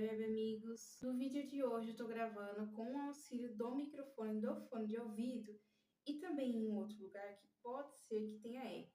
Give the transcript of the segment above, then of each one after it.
web amigos! No vídeo de hoje eu tô gravando com o auxílio do microfone do fone de ouvido e também em um outro lugar que pode ser que tenha eco.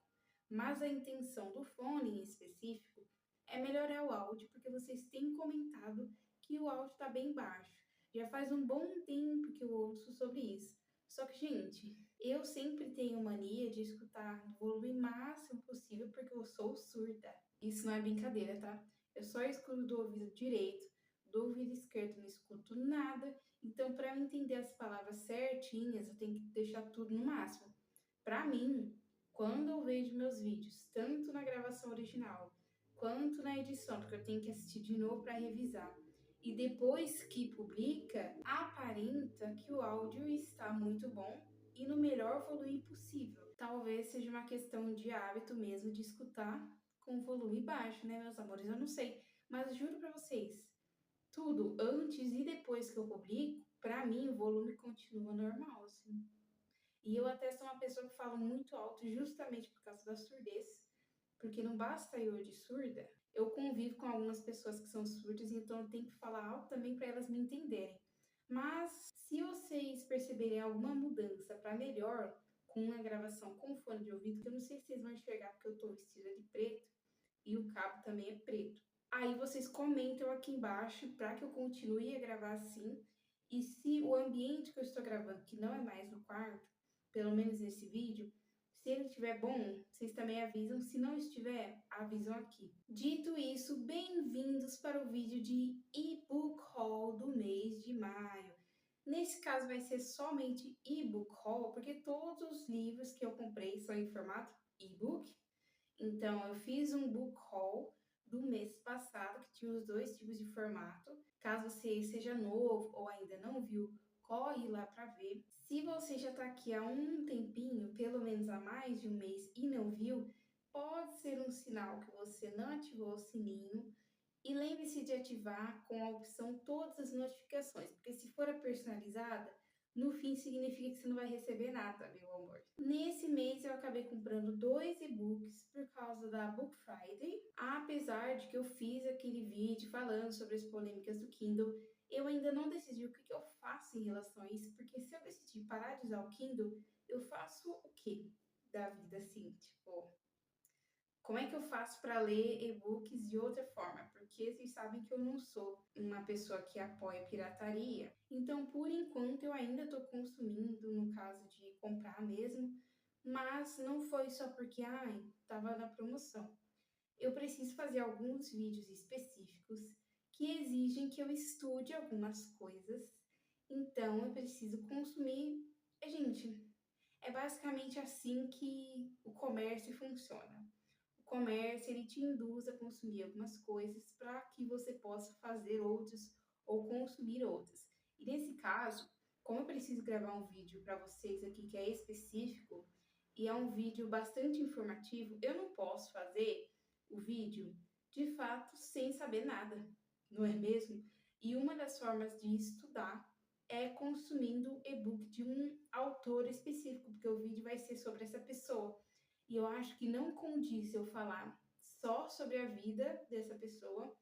Mas a intenção do fone em específico é melhorar o áudio, porque vocês têm comentado que o áudio tá bem baixo. Já faz um bom tempo que eu ouço sobre isso. Só que, gente, eu sempre tenho mania de escutar no volume máximo possível porque eu sou surda. Isso não é brincadeira, tá? Eu só escuto do ouvido direito, do ouvido esquerdo não escuto nada. Então, para eu entender as palavras certinhas, eu tenho que deixar tudo no máximo. Para mim, quando eu vejo meus vídeos, tanto na gravação original quanto na edição, porque eu tenho que assistir de novo para revisar, e depois que publica, aparenta que o áudio está muito bom e no melhor volume possível. Talvez seja uma questão de hábito mesmo de escutar com volume baixo, né, meus amores? Eu não sei, mas juro pra vocês, tudo antes e depois que eu publico, pra mim o volume continua normal, assim. E eu até sou uma pessoa que fala muito alto justamente por causa da surdez, porque não basta eu de surda, eu convivo com algumas pessoas que são surdas, então eu tenho que falar alto também para elas me entenderem. Mas se vocês perceberem alguma mudança para melhor com a gravação com fone de ouvido, que eu não sei se vocês vão enxergar porque eu estou vestida de preto, e o cabo também é preto. Aí vocês comentam aqui embaixo para que eu continue a gravar assim. E se o ambiente que eu estou gravando, que não é mais no quarto, pelo menos nesse vídeo, se ele estiver bom, vocês também avisam. Se não estiver, avisam aqui. Dito isso, bem-vindos para o vídeo de e-book haul do mês de maio. Nesse caso vai ser somente e-book haul, porque todos os livros que eu comprei são em formato e-book. Então, eu fiz um book haul do mês passado, que tinha os dois tipos de formato. Caso você seja novo ou ainda não viu, corre lá para ver. Se você já está aqui há um tempinho, pelo menos há mais de um mês, e não viu, pode ser um sinal que você não ativou o sininho. E lembre-se de ativar com a opção todas as notificações, porque se for a personalizada, no fim significa que você não vai receber nada, meu amor. Nesse mês eu acabei comprando 2 e-books por causa da Book Friday. Apesar de que eu fiz aquele vídeo falando sobre as polêmicas do Kindle, eu ainda não decidi o que eu faço em relação a isso, porque se eu decidir parar de usar o Kindle, eu faço o quê da vida assim? Tipo, como é que eu faço para ler e-books de outra forma? Porque vocês sabem que eu não sou uma pessoa que apoia pirataria. Então, por enquanto, eu ainda estou consumindo, no caso de comprar mesmo, mas não foi só porque, estava na promoção. Eu preciso fazer alguns vídeos específicos que exigem que eu estude algumas coisas. Então, eu preciso consumir. Gente, é basicamente assim que o comércio funciona. O comércio ele te induz a consumir algumas coisas para que você possa fazer outras ou consumir outras. E nesse caso, como eu preciso gravar um vídeo para vocês aqui que é específico e é um vídeo bastante informativo, eu não posso fazer o vídeo de fato sem saber nada, não é mesmo? E uma das formas de estudar é consumindo e-book de um autor específico, porque o vídeo vai ser sobre essa pessoa. E eu acho que não condiz eu falar só sobre a vida dessa pessoa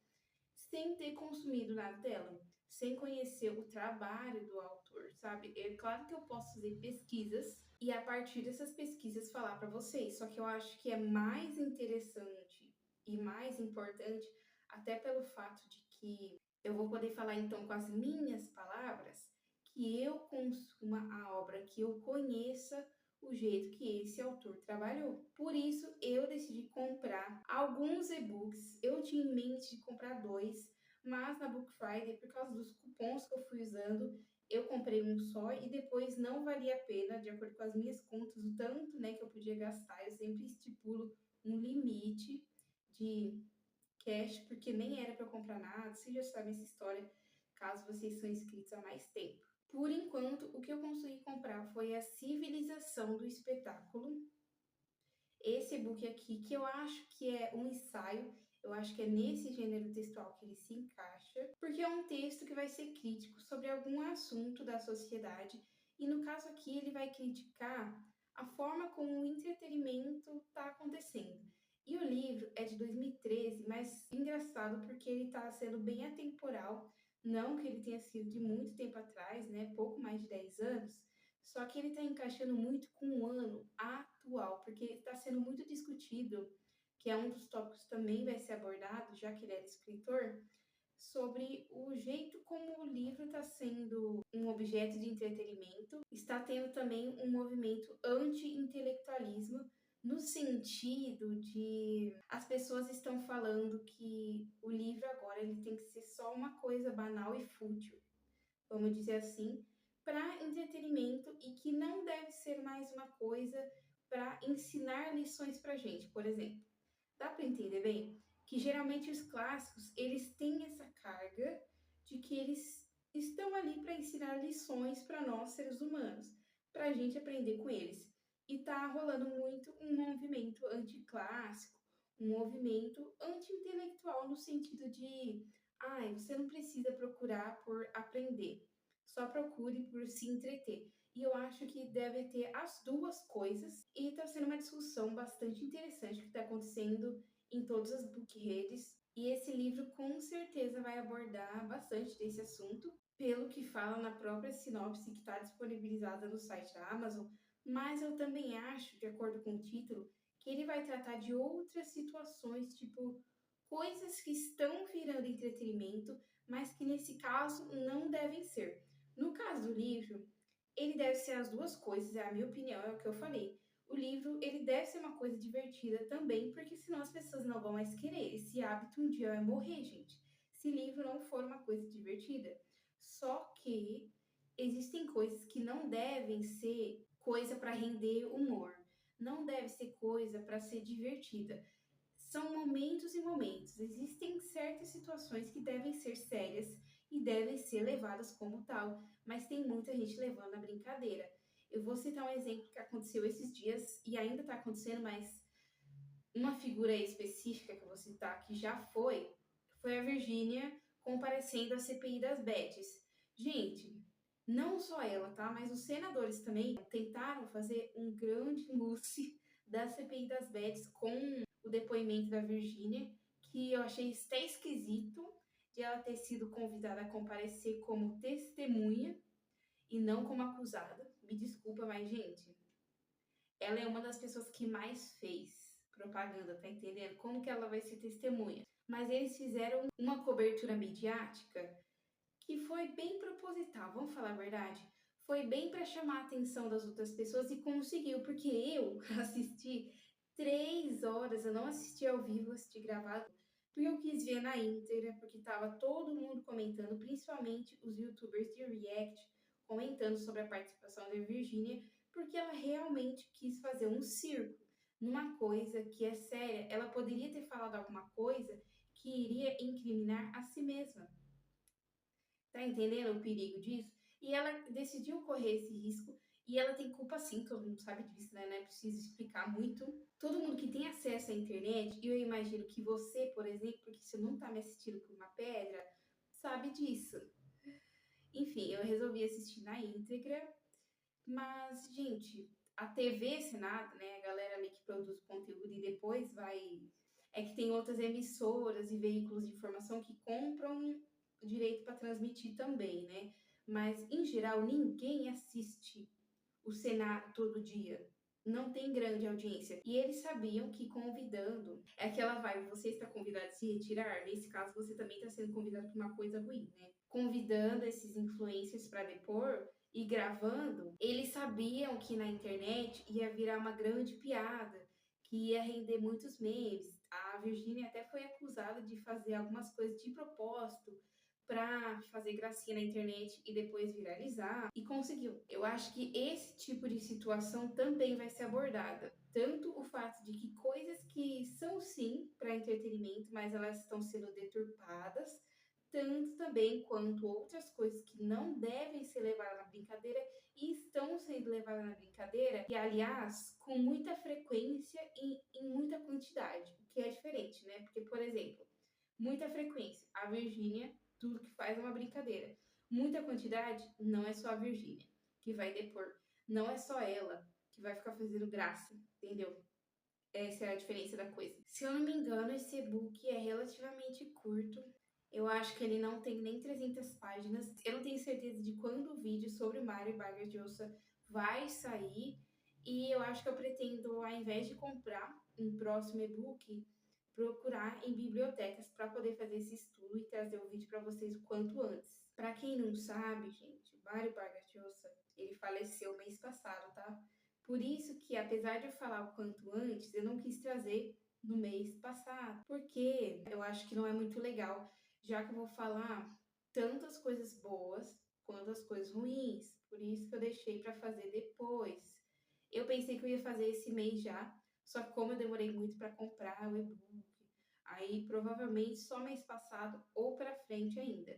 sem ter consumido nada dela, sem conhecer o trabalho do autor, sabe? É claro que eu posso fazer pesquisas e a partir dessas pesquisas falar para vocês, só que eu acho que é mais interessante e mais importante, até pelo fato de que eu vou poder falar então com as minhas palavras, que eu consuma a obra, que eu conheça o jeito que esse autor trabalhou. Por isso, eu decidi comprar alguns e-books. Eu tinha em mente de comprar 2, mas na Book Friday, por causa dos cupons que eu fui usando, eu comprei um só e depois não valia a pena, de acordo com as minhas contas, o tanto, né, que eu podia gastar. Eu sempre estipulo um limite de cash, porque nem era para comprar nada. Vocês já sabem essa história, caso vocês são inscritos há mais tempo. Por enquanto, o que eu consegui comprar foi A Civilização do Espetáculo. Esse e-book aqui, que eu acho que é um ensaio, eu acho que é nesse gênero textual que ele se encaixa, porque é um texto que vai ser crítico sobre algum assunto da sociedade, e no caso aqui ele vai criticar a forma como o entretenimento está acontecendo. E o livro é de 2013, mas engraçado porque ele está sendo bem atemporal, não que ele tenha sido de muito tempo atrás, né, pouco mais de 10 anos, só que ele está encaixando muito com o ano atual, porque está sendo muito discutido, que é um dos tópicos que também vai ser abordado, já que ele é escritor, sobre o jeito como o livro está sendo um objeto de entretenimento, está tendo também um movimento anti-intelectualismo, no sentido de as pessoas estão falando que o livro agora ele tem que ser só uma coisa banal e fútil, vamos dizer assim, para entretenimento e que não deve ser mais uma coisa para ensinar lições para gente, por exemplo. Dá para entender bem que geralmente os clássicos eles têm essa carga de que eles estão ali para ensinar lições para nós seres humanos, para a gente aprender com eles. E tá rolando muito um movimento anticlássico, um movimento anti-intelectual no sentido de, ai, você não precisa procurar por aprender, só procure por se entreter. E eu acho que deve ter as duas coisas, e está sendo uma discussão bastante interessante que está acontecendo em todas as book redes. E esse livro com certeza vai abordar bastante desse assunto, pelo que fala na própria sinopse que está disponibilizada no site da Amazon. Mas eu também acho, de acordo com o título, que ele vai tratar de outras situações, tipo coisas que estão virando entretenimento, mas que nesse caso não devem ser. No caso do livro, ele deve ser as duas coisas, é a minha opinião, é o que eu falei. O livro, ele deve ser uma coisa divertida também, porque senão as pessoas não vão mais querer. Esse hábito um dia vai morrer, gente. Se livro não for uma coisa divertida. Só que existem coisas que não devem ser coisa para render humor. Não deve ser coisa para ser divertida. São momentos e momentos. Existem certas situações que devem ser sérias e devem ser levadas como tal, mas tem muita gente levando a brincadeira. Eu vou citar um exemplo que aconteceu esses dias e ainda está acontecendo, mas uma figura específica que eu vou citar que já foi a Virgínia comparecendo à CPI das Bets. Gente, não só ela, tá? Mas os senadores também tentaram fazer um grande mousse da CPI das Bets com o depoimento da Virgínia, que eu achei até esquisito de ela ter sido convidada a comparecer como testemunha e não como acusada. Me desculpa, mas, gente, ela é uma das pessoas que mais fez propaganda, tá entendendo? Como que ela vai ser testemunha? Mas eles fizeram uma cobertura midiática que foi bem proposital, vamos falar a verdade. Foi bem para chamar a atenção das outras pessoas e conseguiu, porque eu assisti 3 horas, eu não assisti ao vivo, assisti gravado, porque eu quis ver na íntegra, porque tava todo mundo comentando, principalmente os youtubers de React, comentando sobre a participação da Virgínia, porque ela realmente quis fazer um circo numa coisa que é séria. Ela poderia ter falado alguma coisa que iria incriminar a si mesma. Tá entendendo o perigo disso? E ela decidiu correr esse risco e ela tem culpa sim, todo mundo sabe disso, né? Não é preciso explicar muito. Todo mundo que tem acesso à internet, e eu imagino que você, por exemplo, porque você não tá me assistindo por uma pedra, sabe disso. Enfim, eu resolvi assistir na íntegra, mas, gente, a TV Senado, né, a galera ali que produz conteúdo e depois vai. É que tem outras emissoras e veículos de informação que compram o direito para transmitir também, né? Mas, em geral, ninguém assiste o Senado todo dia. Não tem grande audiência. E eles sabiam que convidando, é aquela vibe, você está convidado a se retirar, nesse caso você também está sendo convidado para uma coisa ruim, né? Convidando esses influencers para depor e gravando, eles sabiam que na internet ia virar uma grande piada, que ia render muitos memes. A Virgínia até foi acusada de fazer algumas coisas de propósito para fazer gracinha na internet e depois viralizar, e conseguiu. Eu acho que esse tipo de situação também vai ser abordada. Tanto o fato de que coisas que são sim para entretenimento, mas elas estão sendo deturpadas, tanto também quanto outras coisas que não devem ser levadas na brincadeira e estão sendo levadas na brincadeira, e aliás, com muita frequência e em muita quantidade, o que é diferente, né? Porque, por exemplo, muita frequência, a Virgínia tudo que faz é uma brincadeira. Muita quantidade, não é só a Virgínia que vai depor. Não é só ela que vai ficar fazendo graça, entendeu? Essa é a diferença da coisa. Se eu não me engano, esse e-book é relativamente curto. Eu acho que ele não tem nem 300 páginas. Eu não tenho certeza de quando o vídeo sobre Mário Vargas Llosa vai sair. E eu acho que eu pretendo, ao invés de comprar um próximo e-book, procurar em bibliotecas para poder fazer esse estudo e trazer o vídeo para vocês o quanto antes. Para quem não sabe, gente, Mário Vargas Llosa, ele faleceu mês passado, tá? Por isso que, apesar de eu falar o quanto antes, eu não quis trazer no mês passado, porque eu acho que não é muito legal, já que eu vou falar tantas coisas boas quanto as coisas ruins. Por isso que eu deixei para fazer depois. Eu pensei que eu ia fazer esse mês já, só que como eu demorei muito para comprar o e-book, aí provavelmente só mês passado ou para frente ainda.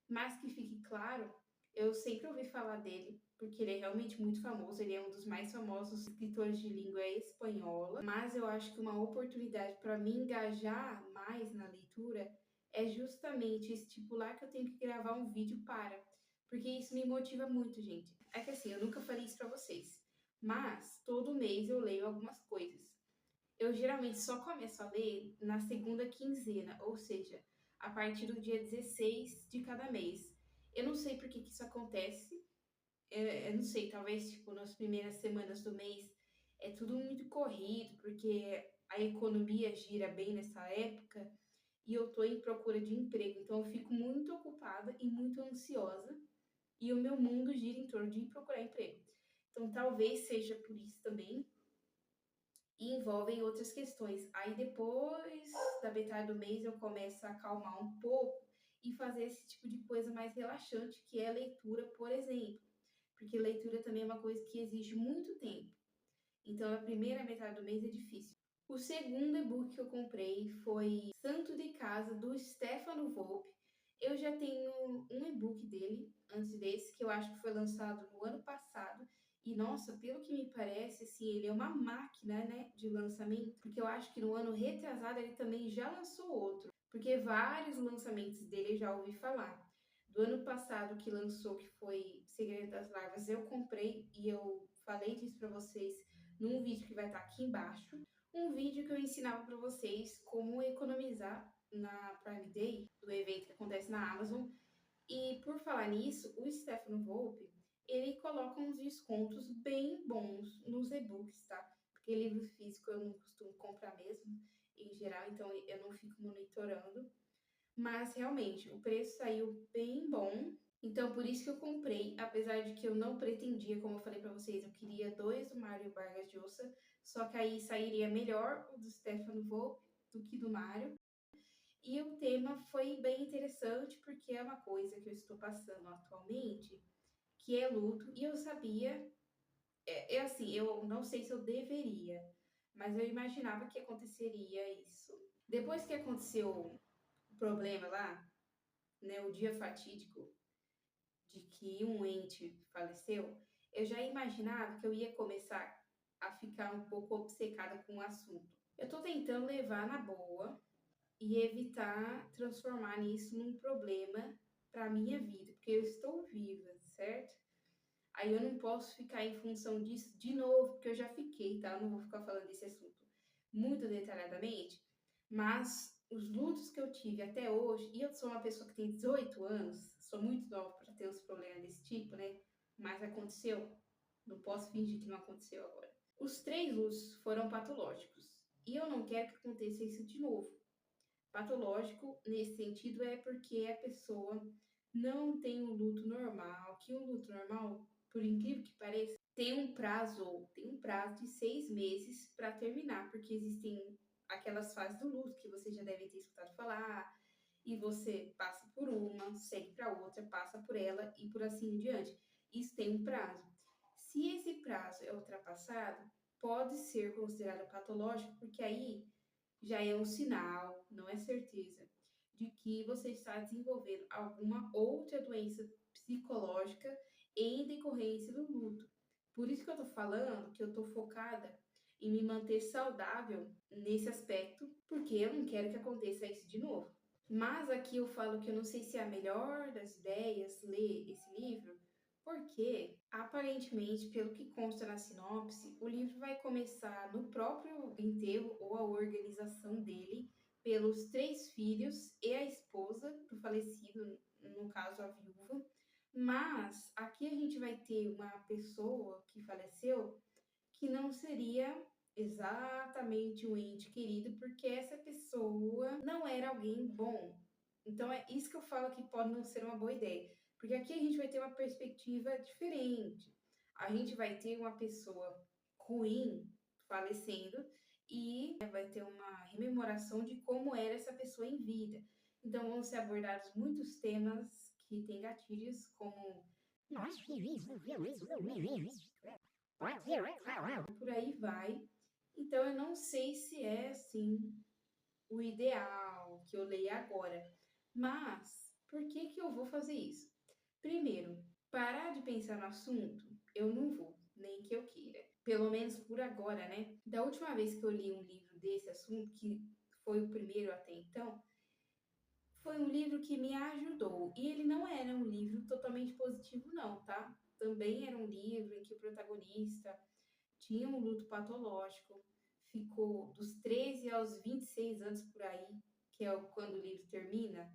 Mas que fique claro, eu sempre ouvi falar dele, porque ele é realmente muito famoso, ele é um dos mais famosos escritores de língua espanhola, mas eu acho que uma oportunidade para me engajar mais na leitura é justamente estipular que eu tenho que gravar um vídeo porque isso me motiva muito, gente. É que assim, eu nunca falei isso para vocês, mas todo mês eu leio algumas coisas. Eu geralmente só começo a ler na segunda quinzena, ou seja, a partir do dia 16 de cada mês. Eu não sei por que que isso acontece, eu não sei, talvez tipo nas primeiras semanas do mês é tudo muito corrido, porque a economia gira bem nessa época e eu tô em procura de emprego, então eu fico muito ocupada e muito ansiosa e o meu mundo gira em torno de procurar emprego. Então talvez seja por isso também e envolvem outras questões. Aí depois da metade do mês eu começo a acalmar um pouco e fazer esse tipo de coisa mais relaxante, que é leitura, por exemplo. Porque leitura também é uma coisa que exige muito tempo. Então a primeira metade do mês é difícil. O segundo e-book que eu comprei foi Santo de Casa, do Stefano Volpe. Eu já tenho um e-book dele, antes desse, que eu acho que foi lançado no ano passado. E, nossa, pelo que me parece, assim, ele é uma máquina, né, de lançamento. Porque eu acho que no ano retrasado ele também já lançou outro. Porque vários lançamentos dele eu já ouvi falar. Do ano passado que lançou, que foi Segredo das Larvas, eu comprei e eu falei disso para vocês num vídeo que vai estar aqui embaixo. Um vídeo que eu ensinava para vocês como economizar na Prime Day, do evento que acontece na Amazon. E por falar nisso, o Stefano Volpe, ele coloca uns descontos bem bons nos e-books, tá? Porque livro físico eu não costumo comprar mesmo, em geral, então eu não fico monitorando. Mas realmente, o preço saiu bem bom. Então, por isso que eu comprei, apesar de que eu não pretendia, como eu falei para vocês, eu queria dois do Mário Vargas Llosa, só que aí sairia melhor o do Stefano Volpe do que do Mário. E o tema foi bem interessante, porque é uma coisa que eu estou passando atualmente, que é luto, e eu sabia, assim, eu não sei se eu deveria, mas eu imaginava que aconteceria isso. Depois que aconteceu o problema lá, né, o dia fatídico de que um ente faleceu, eu já imaginava que eu ia começar a ficar um pouco obcecada com o assunto. Eu tô tentando levar na boa e evitar transformar nisso num problema para minha vida, porque eu estou viva, certo? Aí eu não posso ficar em função disso de novo, porque eu já fiquei, tá? Eu não vou ficar falando desse assunto muito detalhadamente, mas os lutos que eu tive até hoje, e eu sou uma pessoa que tem 18 anos, sou muito nova para ter uns problemas desse tipo, né? Mas aconteceu, não posso fingir que não aconteceu agora. Os três lutos foram patológicos, e eu não quero que aconteça isso de novo. Patológico, nesse sentido, é porque a pessoa não tem um luto normal, que um luto normal, por incrível que pareça, tem um prazo de 6 meses para terminar, porque existem aquelas fases do luto que você já deve ter escutado falar, e você passa por uma, segue para outra, passa por ela e por assim em diante. Isso tem um prazo. Se esse prazo é ultrapassado, pode ser considerado patológico, porque aí já é um sinal, não é certeza, de que você está desenvolvendo alguma outra doença psicológica em decorrência do luto. Por isso que eu tô falando que eu tô focada em me manter saudável nesse aspecto, porque eu não quero que aconteça isso de novo. Mas aqui eu falo que eu não sei se é a melhor das ideias ler esse livro, Porque, aparentemente, pelo que consta na sinopse, o livro vai começar no próprio enterro ou a organização dele pelos 3 filhos e a esposa do falecido, no caso a viúva. Mas aqui a gente vai ter uma pessoa que faleceu que não seria exatamente um ente querido, porque essa pessoa não era alguém bom. Então é isso que eu falo que pode não ser uma boa ideia, porque aqui a gente vai ter uma perspectiva diferente. A gente vai ter uma pessoa ruim falecendo e vai ter uma rememoração de como era essa pessoa em vida. Então vão ser abordados muitos temas que têm gatilhos, como por aí vai. Então eu não sei se é assim o ideal que eu leia agora. Mas por que que eu vou fazer isso? Primeiro, parar de pensar no assunto, eu não vou, nem que eu queira. Pelo menos por agora, né? Da última vez que eu li um livro desse assunto, que foi o primeiro até então, foi um livro que me ajudou. E ele não era um livro totalmente positivo, não, tá? Também era um livro em que o protagonista tinha um luto patológico, ficou dos 13 aos 26 anos por aí, que é quando o livro termina,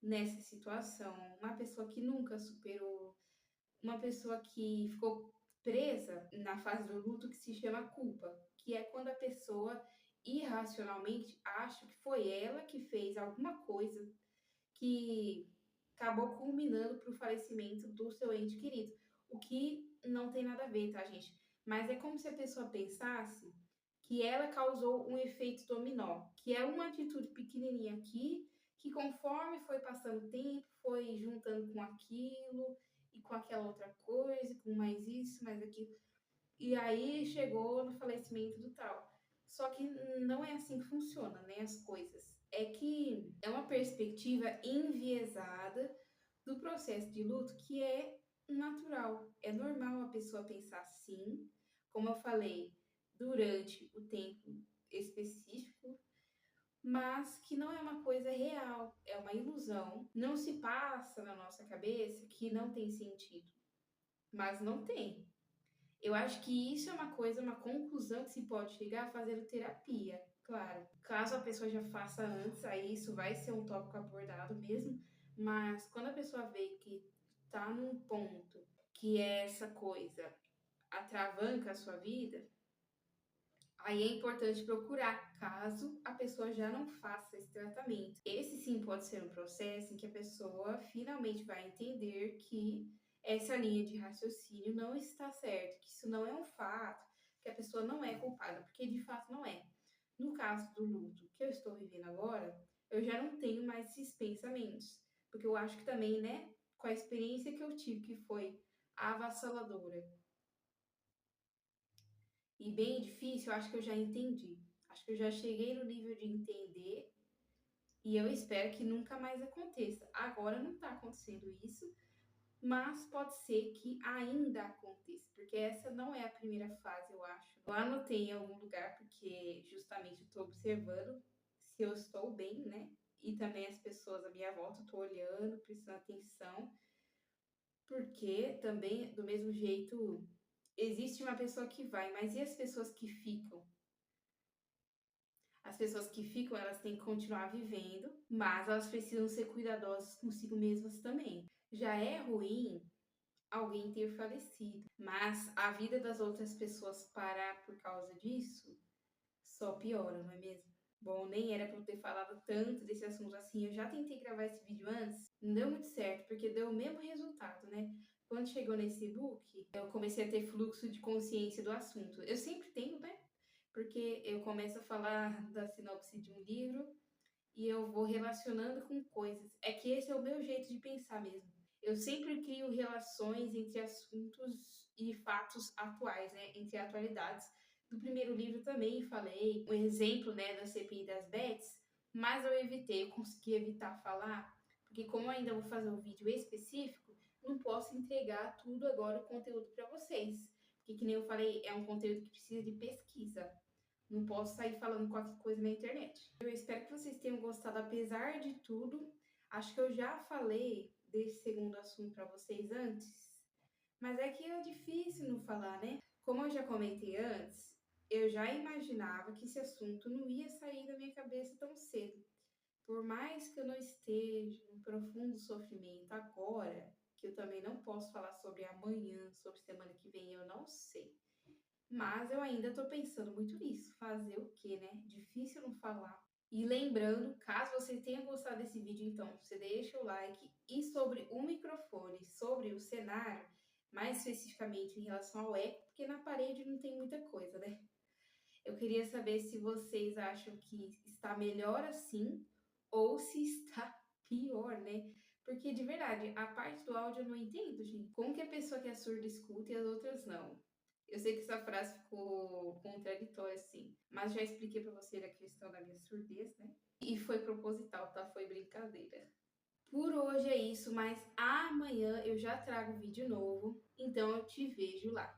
nessa situação. Uma pessoa que nunca superou, uma pessoa que ficou presa na fase do luto que se chama culpa, que é quando a pessoa irracionalmente acha que foi ela que fez alguma coisa que acabou culminando para o falecimento do seu ente querido. O que não tem nada a ver, tá, gente? Mas é como se a pessoa pensasse que ela causou um efeito dominó, que é uma atitude pequenininha aqui, que conforme foi passando o tempo, foi juntando com aquilo e com aquela outra coisa, com mais isso, mais aquilo. E aí chegou no falecimento do tal. Só que não é assim que funciona, né, as coisas. É que é uma perspectiva enviesada do processo de luto que é natural. É normal a pessoa pensar assim, como eu falei, durante o tempo específico, mas que não é uma coisa real, é uma ilusão. Não se passa na nossa cabeça que não tem sentido, mas não tem. Eu acho que isso é uma coisa, uma conclusão que se pode chegar fazendo terapia, claro. Caso a pessoa já faça antes, aí isso vai ser um tópico abordado mesmo, mas quando a pessoa vê que tá num ponto que é essa coisa atravanca a sua vida, aí é importante procurar, caso a pessoa já não faça esse tratamento. Esse sim pode ser um processo em que a pessoa finalmente vai entender que essa linha de raciocínio não está certa, que isso não é um fato, que a pessoa não é culpada, porque de fato não é. No caso do luto que eu estou vivendo agora, eu já não tenho mais esses pensamentos, porque eu acho que também, né, com a experiência que eu tive, que foi avassaladora e bem difícil, eu acho que eu já entendi. Acho que eu já cheguei no nível de entender e eu espero que nunca mais aconteça. Agora não está acontecendo isso, mas pode ser que ainda aconteça, porque essa não é a primeira fase, eu acho. Eu anotei em algum lugar, porque justamente estou observando se eu estou bem, né? E também as pessoas à minha volta, estou olhando, prestando atenção, porque também, do mesmo jeito, existe uma pessoa que vai, mas e as pessoas que ficam? As pessoas que ficam, elas têm que continuar vivendo, mas elas precisam ser cuidadosas consigo mesmas também. Já é ruim alguém ter falecido, mas a vida das outras pessoas parar por causa disso só piora, não é mesmo? Bom, nem era para eu ter falado tanto desse assunto assim. Eu já tentei gravar esse vídeo antes, não deu muito certo, porque deu o mesmo resultado, né? Quando chegou nesse e-book, eu comecei a ter fluxo de consciência do assunto. Eu sempre tenho, né? Porque eu começo a falar da sinopse de um livro e eu vou relacionando com coisas. É que esse é o meu jeito de pensar mesmo. Eu sempre crio relações entre assuntos e fatos atuais, né? Entre atualidades. Do primeiro livro também falei um exemplo, né, da CPI das Bets, mas eu consegui evitar falar, porque como eu ainda vou fazer um vídeo específico, não posso entregar tudo agora o conteúdo para vocês. Porque, que nem eu falei, é um conteúdo que precisa de pesquisa. Não posso sair falando qualquer coisa na internet. Eu espero que vocês tenham gostado, apesar de tudo. Acho que eu já falei desse segundo assunto para vocês antes, Mas é que é difícil não falar, né? Como eu já comentei antes, eu já imaginava que esse assunto não ia sair da minha cabeça tão cedo. Por mais que eu não esteja em profundo sofrimento agora, que eu também não posso falar sobre amanhã, sobre semana que vem, eu não sei. Mas eu ainda tô pensando muito nisso. Fazer o quê, né? Difícil não falar. E lembrando, caso você tenha gostado desse vídeo, então você deixa o like. E sobre o microfone, sobre o cenário, mais especificamente em relação ao eco, porque na parede não tem muita coisa, né? Eu queria saber se vocês acham que está melhor assim ou se está pior, né? Porque de verdade, a parte do áudio eu não entendo, gente. Como que a pessoa que é surda escuta e as outras não? Eu sei que essa frase ficou contraditória, assim, mas já expliquei pra você a questão da minha surdez, né? E foi proposital, tá? Foi brincadeira. Por hoje é isso, mas amanhã eu já trago vídeo novo, então eu te vejo lá.